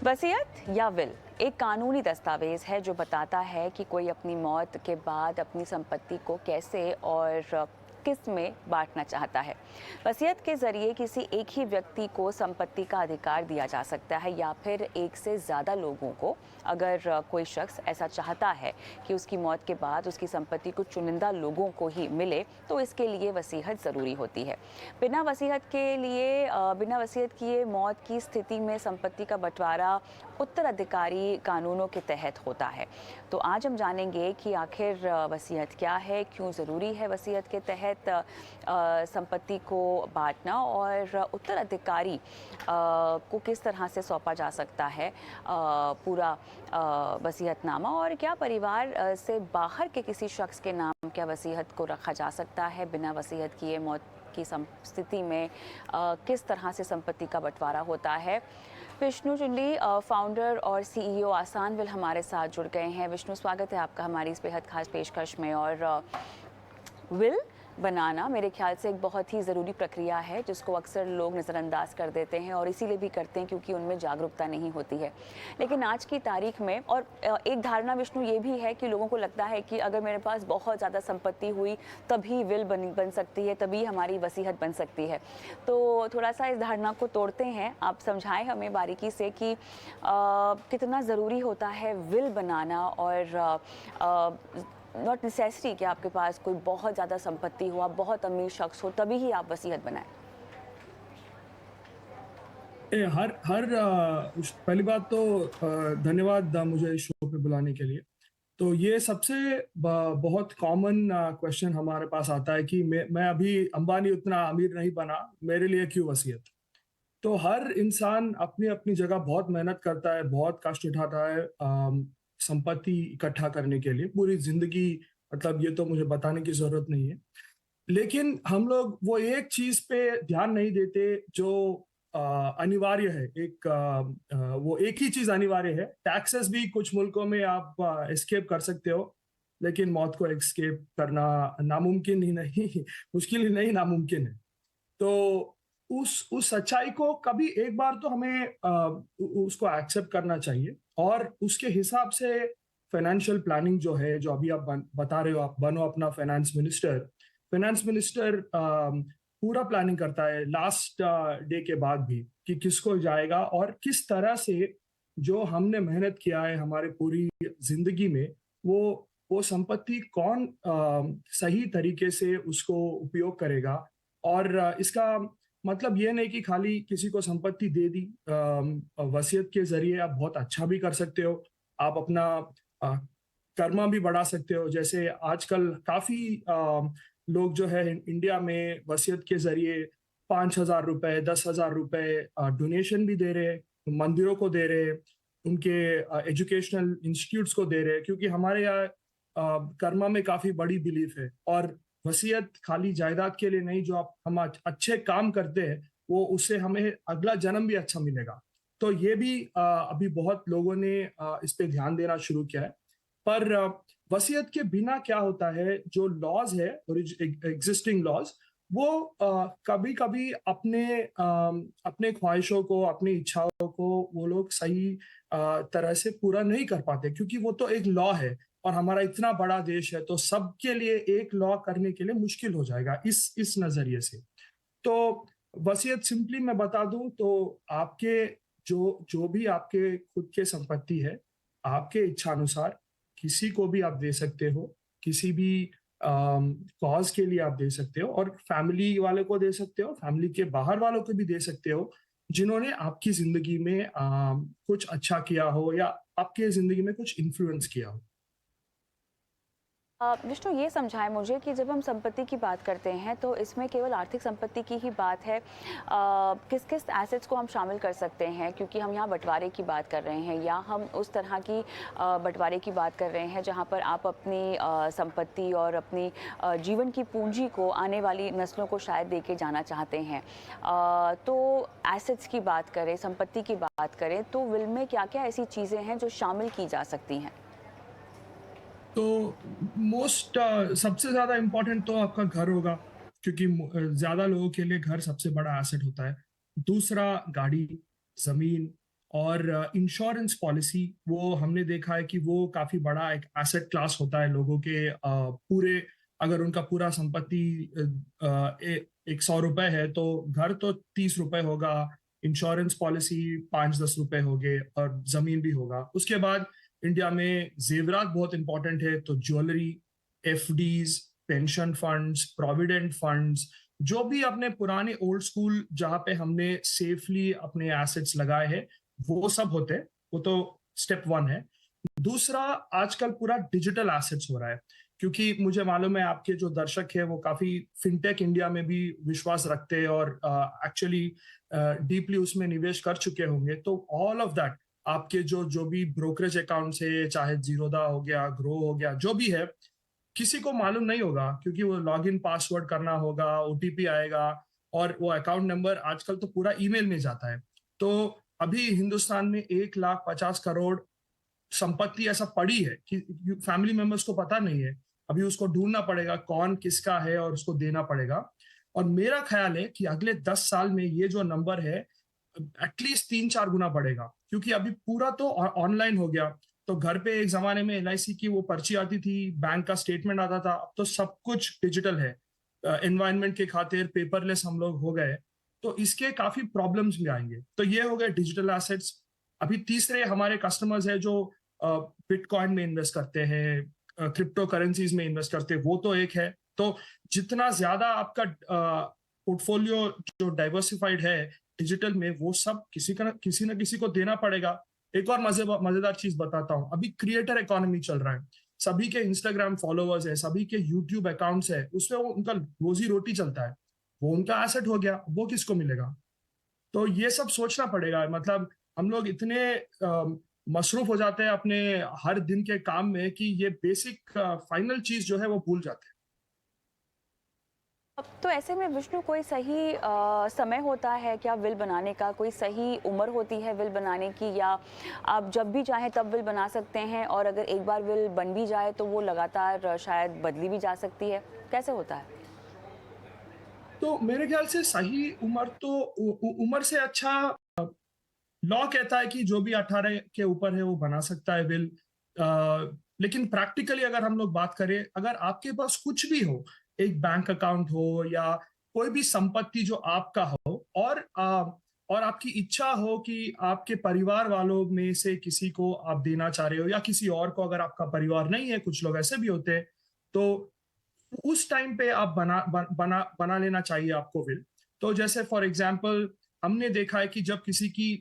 वसीयत या विल एक कानूनी दस्तावेज है जो बताता है कि कोई अपनी मौत के बाद अपनी संपत्ति को कैसे और किस में बांटना चाहता है। वसीयत के जरिए किसी एक ही व्यक्ति को संपत्ति का अधिकार दिया जा सकता है या फिर एक से ज़्यादा लोगों को, अगर कोई शख्स ऐसा चाहता है कि उसकी मौत के बाद उसकी संपत्ति कुछ चुनिंदा लोगों को ही मिले तो इसके लिए वसीयत ज़रूरी होती है। बिना वसीयत किए मौत की स्थिति में संपत्ति का बंटवारा उत्तराधिकारी कानूनों के तहत होता है। तो आज हम जानेंगे कि आखिर वसीयत क्या है, क्यों ज़रूरी है वसीयत के तहत संपत्ति को बांटना और उत्तराधिकारी को किस तरह से सौंपा जा सकता है पूरा वसीयतनामा, और क्या परिवार से बाहर के किसी शख्स के नाम क्या वसीयत को रखा जा सकता है। बिना वसीयत किए मौत की स्थिति में किस तरह से संपत्ति का बंटवारा होता है। विष्णु चुंडी, फाउंडर और सीईओ आसान विल हमारे साथ जुड़ गए हैं। विष्णु, स्वागत है आपका हमारी इस बेहद खास पेशकश में। और विल बनाना मेरे ख्याल से एक बहुत ही ज़रूरी प्रक्रिया है जिसको अक्सर लोग नज़रअंदाज कर देते हैं, और इसीलिए भी करते हैं क्योंकि उनमें जागरूकता नहीं होती है। लेकिन आज की तारीख में, और एक धारणा विष्णु ये भी है कि लोगों को लगता है कि अगर मेरे पास बहुत ज़्यादा संपत्ति हुई तभी विल बन सकती है, तभी हमारी वसीयत बन सकती है। तो थोड़ा सा इस धारणा को तोड़ते हैं, आप समझाएं हमें बारीकी से कि कितना ज़रूरी होता है विल बनाना, और नॉट नेसेसरी कि आपके पास कोई बहुत ज़्यादा संपत्ति हो, आप बहुत अमीर शख्स हो तभी ही आप वसीयत बनाएं। हर हर पहली बात तो धन्यवाद मुझे इस शो पे बुलाने के लिए। तो ये सबसे बहुत कॉमन क्वेश्चन हमारे पास आता है कि मैं अभी अंबानी उतना अमीर नहीं बना, मेरे लिए क्यों वसीयत। तो हर इंसान अपनी अपनी जगह बहुत मेहनत करता है, बहुत कष्ट उठाता है संपत्ति इकट्ठा करने के लिए पूरी जिंदगी। मतलब ये तो मुझे बताने की जरूरत नहीं है, लेकिन हम लोग वो एक चीज पे ध्यान नहीं देते जो अनिवार्य है। वो एक ही चीज अनिवार्य है। टैक्सेस भी कुछ मुल्कों में आप एस्केप कर सकते हो, लेकिन मौत को एस्केप करना नामुमकिन ही नहीं मुश्किल ही नहीं, नामुमकिन है। तो उस सच्चाई को कभी एक बार तो हमें उसको एक्सेप्ट करना चाहिए, और उसके हिसाब से फाइनेंशियल प्लानिंग जो है, जो अभी आप बता रहे हो, आप बनो अपना फाइनेंस मिनिस्टर पूरा प्लानिंग करता है लास्ट डे के बाद भी कि किसको जाएगा और किस तरह से जो हमने मेहनत किया है हमारे पूरी जिंदगी में, वो संपत्ति कौन सही तरीके से उसको उपयोग करेगा। और इसका मतलब ये नहीं कि खाली किसी को संपत्ति दे दी। वसीयत के जरिए आप बहुत अच्छा भी कर सकते हो, आप अपना कर्मा भी बढ़ा सकते हो। जैसे आजकल काफी लोग जो है इंडिया में वसीयत के जरिए 5,000 रुपए, 10,000 रुपए डोनेशन भी दे रहे, मंदिरों को दे रहे, उनके एजुकेशनल इंस्टीट्यूट्स को दे रहे, क्योंकि हमारे यहाँ कर्मा में काफी बड़ी बिलीफ है। और वसीयत खाली जायदाद के लिए नहीं, जो हम अच्छे काम करते हैं वो उससे हमें अगला जन्म भी अच्छा मिलेगा। तो ये भी अभी बहुत लोगों ने इस पे ध्यान देना शुरू किया है। पर वसीयत के बिना क्या होता है, जो लॉज है, एग्जिस्टिंग लॉज, वो कभी कभी अपने ख्वाहिशों को, अपनी इच्छाओं को वो लोग सही तरह से पूरा नहीं कर पाते, क्योंकि वो तो एक लॉ है और हमारा इतना बड़ा देश है, तो सबके लिए एक लॉ करने के लिए मुश्किल हो जाएगा इस नजरिए से। तो वसीयत सिंपली मैं बता दूं तो आपके जो जो भी आपके खुद के संपत्ति है, आपके इच्छा अनुसार किसी को भी आप दे सकते हो, किसी भी कॉज के लिए आप दे सकते हो, और फैमिली वाले को दे सकते हो, फैमिली के बाहर वालों को भी दे सकते हो जिन्होंने आपकी जिंदगी में कुछ अच्छा किया हो या आपके जिंदगी में कुछ इन्फ्लुएंस किया हो। विष्णु, ये समझाएं मुझे कि जब हम संपत्ति की बात करते हैं तो इसमें केवल आर्थिक संपत्ति की ही बात है, किस किस एसेट्स को हम शामिल कर सकते हैं, क्योंकि हम यहाँ बंटवारे की बात कर रहे हैं, या हम उस तरह की बंटवारे की बात कर रहे हैं जहाँ पर आप अपनी संपत्ति और अपनी जीवन की पूंजी को आने वाली नस्लों को शायद दे के जाना चाहते हैं। तो एसेट्स की बात करें, संपत्ति की बात करें, तो विल में क्या क्या ऐसी चीज़ें हैं जो शामिल की जा सकती हैं? तो सबसे ज्यादा इम्पोर्टेंट तो आपका घर होगा, क्योंकि ज्यादा लोगों के लिए घर सबसे बड़ा एसेट होता है। दूसरा गाड़ी, जमीन, और इंश्योरेंस पॉलिसी, वो हमने देखा है कि वो काफी बड़ा एक एसेट क्लास होता है लोगों के पूरे, अगर उनका पूरा संपत्ति 100 रुपए है तो घर तो 30 रुपए होगा, इंश्योरेंस पॉलिसी 5-10 रुपए हो गए और जमीन भी होगा। उसके बाद इंडिया में जेवरात बहुत इंपॉर्टेंट है, तो jewellery, FDs, pension funds, provident funds, जो भी अपने पुराने ओल्ड स्कूल जहां पे हमने सेफली अपने एसेट्स लगाए हैं, वो सब होते हैं। वो तो स्टेप 1 है। दूसरा, आजकल पूरा डिजिटल एसेट्स हो रहा है, क्योंकि मुझे मालूम है आपके जो दर्शक है वो काफी फिनटेक इंडिया में भी विश्वास रखते हैं और एक्चुअली डीपली उसमें निवेश कर चुके होंगे। तो ऑल ऑफ दैट, आपके जो जो भी ब्रोकरेज अकाउंट्स है, चाहे जीरोदा हो गया, ग्रो हो गया, जो भी है, किसी को मालूम नहीं होगा, क्योंकि वो लॉगिन पासवर्ड करना होगा, ओटीपी आएगा, और वो अकाउंट नंबर आजकल तो पूरा ईमेल में जाता है। तो अभी हिंदुस्तान में 1,50,000 करोड़ संपत्ति ऐसा पड़ी है कि फैमिली मेंबर्स को पता नहीं है। अभी उसको ढूंढना पड़ेगा कौन किसका है और उसको देना पड़ेगा। और मेरा ख्याल है कि अगले 10 साल में ये जो नंबर है एटलीस्ट 3-4 गुना बढ़ेगा, क्योंकि अभी पूरा तो ऑनलाइन हो गया। तो घर पे एक जमाने में एलआईसी की वो पर्ची आती थी, बैंक का स्टेटमेंट आता था, अब तो सब कुछ डिजिटल है। एनवायरनमेंट के खातिर पेपरलेस हम लोग हो गए, तो इसके काफी प्रॉब्लम्स भी आएंगे। तो ये हो गए डिजिटल एसेट्स। अभी तीसरे हमारे कस्टमर्स है जो बिटकॉइन में इन्वेस्ट करते हैं, क्रिप्टो करेंसीज में इन्वेस्ट करते हैं, वो तो एक है। तो जितना ज्यादा आपका पोर्टफोलियो जो डाइवर्सिफाइड है डिजिटल में, वो सब किसी ना किसी को देना पड़ेगा। एक और मजेदार चीज बताता हूँ, अभी क्रिएटर इकोनॉमी चल रहा है, सभी के इंस्टाग्राम फॉलोअर्स है, सभी के यूट्यूब अकाउंट्स है, उसमें वो उनका रोजी रोटी चलता है, वो उनका एसेट हो गया, वो किसको मिलेगा? तो ये सब सोचना पड़ेगा। मतलब हम लोग इतने मसरूफ हो जाते हैं अपने हर दिन के काम में कि ये बेसिक फाइनल चीज जो है वो भूल जाते हैं। अब तो ऐसे में विष्णु, कोई सही समय होता है क्या विल बनाने का? कोई सही उम्र होती है विल बनाने की, या आप जब भी चाहें तब विल बना सकते हैं, और अगर एक बार विल बन भी जाए तो वो लगातार शायद बदली भी जा सकती है? कैसे होता है? तो मेरे ख्याल से सही उम्र तो उम्र से अच्छा, लॉ कहता है कि जो भी 18 के ऊपर है वो बना सकता है विल। लेकिन प्रैक्टिकली अगर हम लोग बात करें, अगर आपके पास कुछ भी हो, एक बैंक अकाउंट हो या कोई भी संपत्ति जो आपका हो, और आपकी इच्छा हो कि आपके परिवार वालों में से किसी को आप देना चाह रहे हो, या किसी और को, अगर आपका परिवार नहीं है, कुछ लोग ऐसे भी होते हैं, तो उस टाइम पे आप बना लेना चाहिए आपको विल। तो जैसे फॉर एग्जांपल, हमने देखा है कि जब किसी की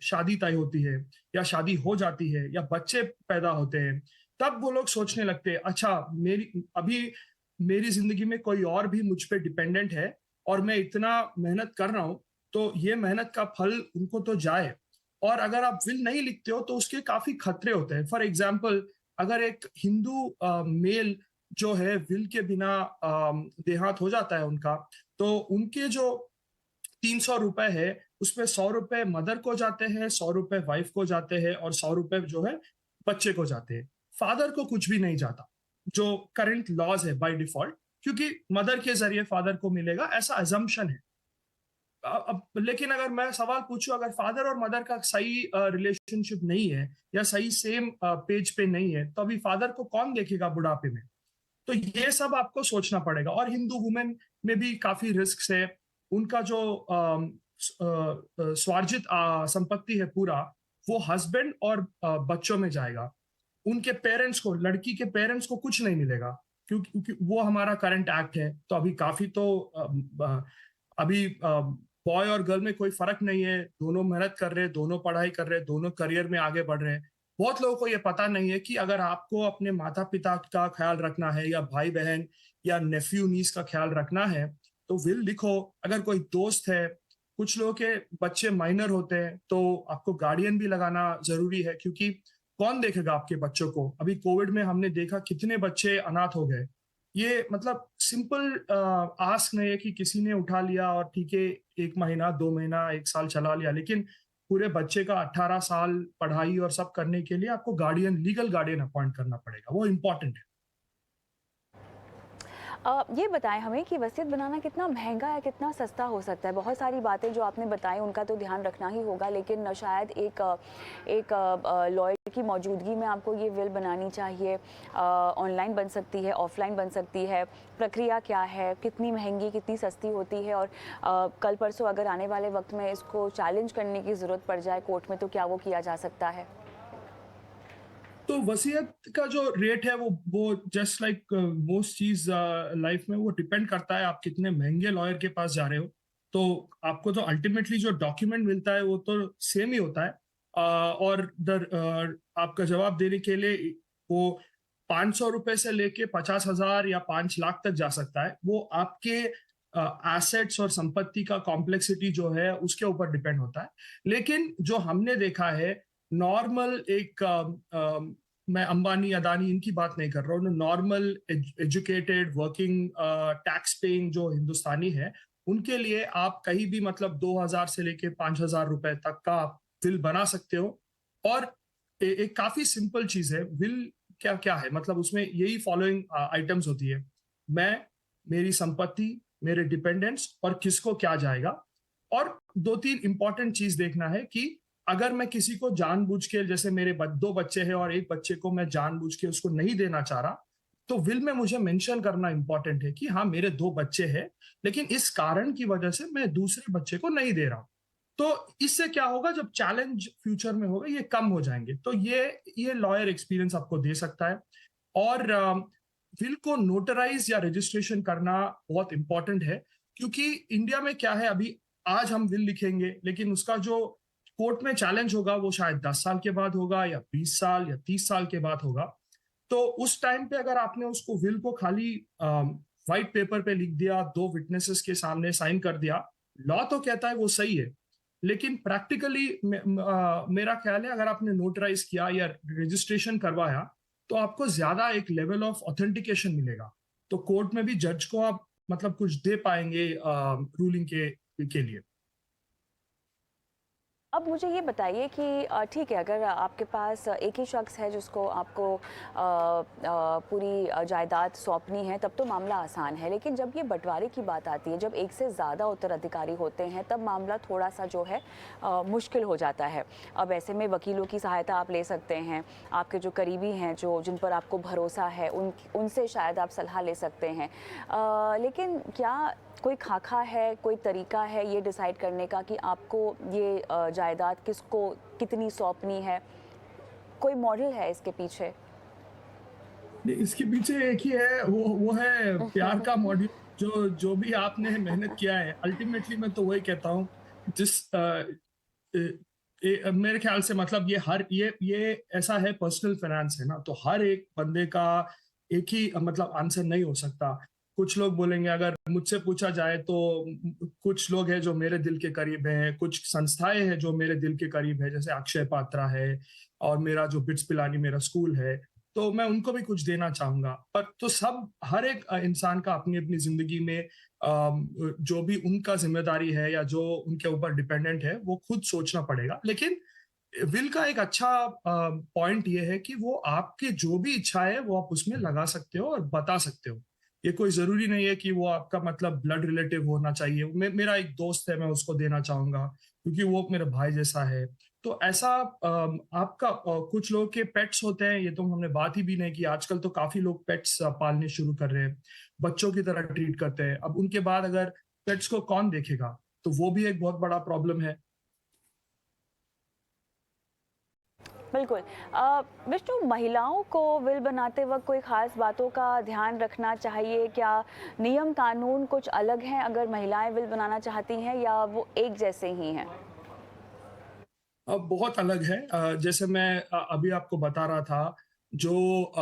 शादी तय होती है, या शादी हो जाती है, या बच्चे पैदा होते हैं, तब वो लोग सोचने लगते हैं, अच्छा मेरी जिंदगी में कोई और भी मुझ पे डिपेंडेंट है, और मैं इतना मेहनत कर रहा हूं, तो ये मेहनत का फल उनको तो जाए। और अगर आप विल नहीं लिखते हो तो उसके काफी खतरे होते हैं। फॉर एग्जाम्पल, अगर एक हिंदू मेल जो है विल के बिना देहांत हो जाता है उनका, तो उनके जो 300 रुपए है, उसमें 100 रुपए मदर को जाते हैं, 100 रुपए वाइफ को जाते हैं, और 100 रुपए जो है बच्चे को जाते हैं। फादर को कुछ भी नहीं जाता, जो करंट लॉज है बाय डिफॉल्ट, क्योंकि मदर के जरिए फादर को मिलेगा, ऐसा अजम्पशन है। अब लेकिन अगर मैं सवाल पूछूं, अगर फादर और मदर का सही रिलेशनशिप नहीं है, या सही सेम पेज पे नहीं है, तो अभी फादर को कौन देखेगा बुढ़ापे में? तो ये सब आपको सोचना पड़ेगा। और हिंदू वुमेन में भी काफी रिस्क है। उनका जो स्वार्जित संपत्ति है पूरा, वो हस्बैंड और बच्चों में जाएगा। उनके पेरेंट्स को, लड़की के पेरेंट्स को कुछ नहीं मिलेगा, क्योंकि वो हमारा करंट एक्ट है। तो अभी काफी तो अभी बॉय और गर्ल में कोई फर्क नहीं है, दोनों मेहनत कर रहे हैं, दोनों पढ़ाई कर रहे हैं, दोनों करियर में आगे बढ़ रहे हैं। बहुत लोगों को ये पता नहीं है कि अगर आपको अपने माता पिता का ख्याल रखना है, या भाई बहन या नेफ्यू नीस का ख्याल रखना है, तो विल लिखो। अगर कोई दोस्त है, कुछ लोगों के बच्चे माइनर होते हैं, तो आपको गार्डियन भी लगाना जरूरी है, क्योंकि कौन देखेगा आपके बच्चों को? अभी कोविड में हमने देखा कितने बच्चे अनाथ हो गए। ये मतलब सिंपल आस्क नहीं है कि किसी ने उठा लिया और ठीक है 1 महीना 2 महीना 1 साल चला लिया, लेकिन पूरे बच्चे का 18 साल पढ़ाई और सब करने के लिए आपको गार्डियन, लीगल गार्डियन अपॉइंट करना पड़ेगा, वो इम्पोर्टेंट है। ये बताएं हमें कि वसीयत बनाना कितना महंगा या कितना सस्ता हो सकता है? बहुत सारी बातें जो आपने बताई उनका तो ध्यान रखना ही होगा, लेकिन शायद एक लॉयर की मौजूदगी में आपको ये विल बनानी चाहिए। ऑनलाइन बन सकती है, ऑफलाइन बन सकती है। प्रक्रिया क्या है? कितनी महंगी, कितनी सस्ती होती है? और कल परसों अगर आने वाले वक्त में इसको चैलेंज करने की ज़रूरत पड़ जाए कोर्ट में, तो क्या वो किया जा सकता है? तो वसीयत का जो रेट है वो जस्ट लाइक मोस्ट चीज लाइफ में वो डिपेंड करता है आप कितने महंगे लॉयर के पास जा रहे हो। तो आपको तो अल्टीमेटली जो डॉक्यूमेंट मिलता है वो तो सेम ही होता है। और आपका जवाब देने के लिए वो 500 रुपए से लेके 50,000 या 5 लाख तक जा सकता है। वो आपके एसेट्स और संपत्ति का कॉम्प्लेक्सिटी जो है उसके ऊपर डिपेंड होता है। लेकिन जो हमने देखा है नॉर्मल एक मैं अंबानी अदानी इनकी बात नहीं कर रहा हूँ, normal educated working tax paying जो हिंदुस्तानी है उनके लिए आप कहीं भी मतलब 2,000 से लेके 5,000 रुपए तक का आप बिल बना सकते हो। और एक काफी सिंपल चीज है विल। क्या क्या है मतलब उसमें यही फॉलोइंग आइटम्स होती है। मैं, मेरी संपत्ति, मेरे डिपेंडेंट्स और किसको क्या जाएगा। और दो तीन इंपॉर्टेंट चीज देखना है कि अगर मैं किसी को जानबूझ के, जैसे मेरे दो बच्चे हैं और एक बच्चे को मैं जानबूझ के उसको नहीं देना चाह रहा, तो विल में मुझे मेंशन करना इंपॉर्टेंट है कि हाँ मेरे दो बच्चे हैं लेकिन इस कारण की वजह से मैं दूसरे बच्चे को नहीं दे रहा हूं। तो इससे क्या होगा, जब चैलेंज फ्यूचर में होगा ये कम हो जाएंगे। तो ये लॉयर एक्सपीरियंस आपको दे सकता है। और विल को नोटराइज या रजिस्ट्रेशन करना बहुत इंपॉर्टेंट है, क्योंकि इंडिया में क्या है अभी, आज हम विल लिखेंगे लेकिन उसका जो कोर्ट में चैलेंज होगा वो शायद 10 साल के बाद होगा या 20 साल या 30 साल के बाद होगा। तो उस टाइम पे अगर आपने उसको विल को खाली व्हाइट पेपर पे लिख दिया, दो विटनेसेस के सामने साइन कर दिया, लॉ तो कहता है वो सही है, लेकिन प्रैक्टिकली मेरा ख्याल है अगर आपने नोटराइज किया या रजिस्ट्रेशन करवाया तो आपको ज्यादा एक लेवल ऑफ ऑथेंटिकेशन मिलेगा। तो कोर्ट में भी जज को आप मतलब कुछ दे पाएंगे रूलिंग के लिए। अब मुझे ये बताइए कि ठीक है, अगर आपके पास एक ही शख्स है जिसको आपको पूरी जायदाद सौंपनी है, तब तो मामला आसान है। लेकिन जब ये बंटवारे की बात आती है, जब एक से ज़्यादा उत्तराधिकारी होते हैं, तब मामला थोड़ा सा जो है मुश्किल हो जाता है। अब ऐसे में वकीलों की सहायता आप ले सकते हैं। आपके जो करीबी हैं, जो जिन पर आपको भरोसा है, उनसे शायद आप सलाह ले सकते हैं। लेकिन क्या कोई खाका है, कोई तरीका है ये डिसाइड करने का कि आपको ये जायदाद किसको कितनी सौंपनी है? कोई मॉडल है इसके पीछे? नहीं, इसके पीछे एक ही है, वो है प्यार का मॉड्यूल। जो जो भी आपने मेहनत किया है अल्टीमेटली मैं तो वही कहता हूँ। जिस मेरे ख्याल से मतलब ये ऐसा है, पर्सनल फाइनेंस है ना, तो हर एक बंदे का एक ही मतलब आंसर नहीं हो सकता। कुछ लोग बोलेंगे, अगर मुझसे पूछा जाए तो कुछ लोग हैं जो मेरे दिल के करीब हैं, कुछ संस्थाएं हैं जो मेरे दिल के करीब है, जैसे अक्षय पात्रा है और मेरा जो बिट्स पिलानी मेरा स्कूल है, तो मैं उनको भी कुछ देना चाहूंगा। पर तो सब हर एक इंसान का अपनी अपनी जिंदगी में जो भी उनका जिम्मेदारी है या जो उनके ऊपर डिपेंडेंट है वो खुद सोचना पड़ेगा। लेकिन विल का एक अच्छा पॉइंट ये है कि वो आपके जो भी इच्छा है वो आप उसमें लगा सकते हो और बता सकते हो। ये कोई जरूरी नहीं है कि वो आपका मतलब ब्लड रिलेटिव होना चाहिए। मेरा एक दोस्त है, मैं उसको देना चाहूंगा क्योंकि वो मेरा भाई जैसा है। तो ऐसा आपका कुछ लोगों के पेट्स होते हैं, ये तो हमने बात ही भी नहीं की। आजकल तो काफी लोग पेट्स पालने शुरू कर रहे हैं, बच्चों की तरह ट्रीट करते हैं। अब उनके बाद अगर पेट्स को कौन देखेगा, तो वो भी एक बहुत बड़ा प्रॉब्लम है। बिल्कुल। विष्णु, महिलाओं को विल बनाते वक्त कोई ख़ास बातों का ध्यान रखना चाहिए क्या? नियम कानून कुछ अलग हैं अगर महिलाएं विल बनाना चाहती हैं, या वो एक जैसे ही हैं? बहुत अलग है। जैसे मैं अभी आपको बता रहा था, जो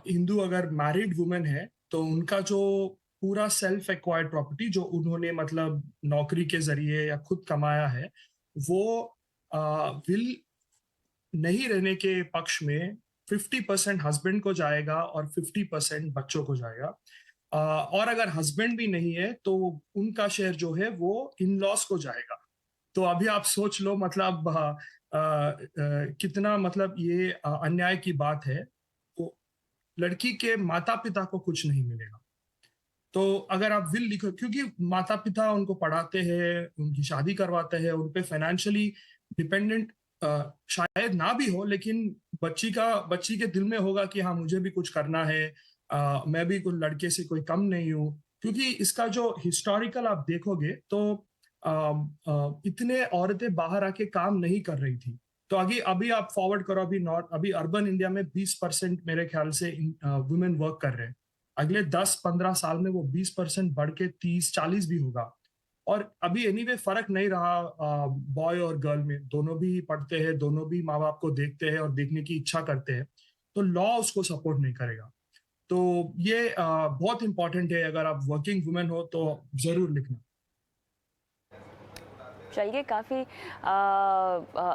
हिंदू अगर मैरिड वुमेन है तो उनका जो पूरा सेल्फ एक्वायर्ड प्रॉपर्टी जो उन्होंने मतलब नौकरी के जरिए या खुद कमाया है, वो विल नहीं रहने के पक्ष में 50% हस्बैंड को जाएगा और 50% बच्चों को जाएगा। और अगर हस्बैंड भी नहीं है तो उनका शेयर जो है वो इन लॉस को जाएगा। तो अभी आप सोच लो मतलब कितना मतलब ये अन्याय की बात है। तो लड़की के माता पिता को कुछ नहीं मिलेगा। तो अगर आप विल लिखो, क्योंकि माता पिता उनको पढ़ाते हैं, उनकी शादी करवाते हैं, उन पे फाइनेंशियली डिपेंडेंट शायद ना भी हो, लेकिन बच्ची के दिल में होगा कि हाँ मुझे भी कुछ करना है, मैं भी कोई लड़के से कोई कम नहीं हूँ। क्योंकि इसका जो हिस्टोरिकल आप देखोगे तो इतने औरतें बाहर आके काम नहीं कर रही थी। तो अभी अभी आप फॉरवर्ड करो, अभी अर्बन इंडिया में 20% मेरे ख्याल से वुमेन वर्क कर रहे हैं। अगले 10-15 साल में वो 20% बढ़ के 30-40 भी होगा। और अभी एनीवे फर्क नहीं रहा बॉय और गर्ल में, दोनों भी पढ़ते हैं, दोनों भी माँ बाप को देखते हैं और देखने की इच्छा करते हैं, तो लॉ उसको सपोर्ट नहीं करेगा। तो ये बहुत इंपॉर्टेंट है, अगर आप वर्किंग वुमेन हो तो जरूर लिखना। चलिए, काफ़ी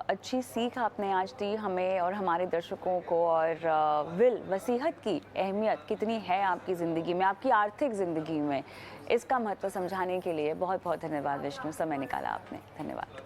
अच्छी सीख आपने आज दी हमें और हमारे दर्शकों को, और विल वसीयत की अहमियत कितनी है आपकी ज़िंदगी में, आपकी आर्थिक ज़िंदगी में, इसका महत्व समझाने के लिए बहुत बहुत धन्यवाद विष्णु, समय निकाला आपने, धन्यवाद।